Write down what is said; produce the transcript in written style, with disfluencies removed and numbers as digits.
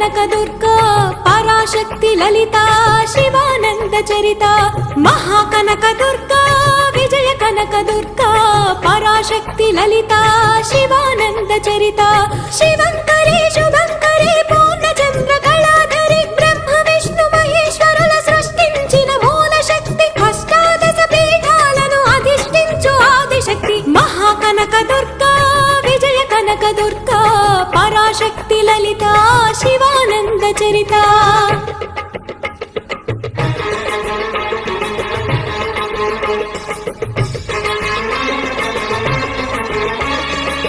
కనక దుర్గా పరాశక్తి లలిత శివానంద చరిత మహాకనక దుర్గా విజయ కనక దుర్గా పరాశక్తి లలిత శివానంద చరిత శివంకరి శుభంకరి పూర్ణచంద్ర కళాధరి బ్రహ్మ విష్ణు మహేశ్వరుల సృష్టించిన మూల శక్తి అష్టాదశ పీఠాలను అధిష్ఠించు ఆదిశక్తి మహాకనక దుర్గా విజయ కనక దుర్గా పరాశక్తి లలిత శివానంద చరిత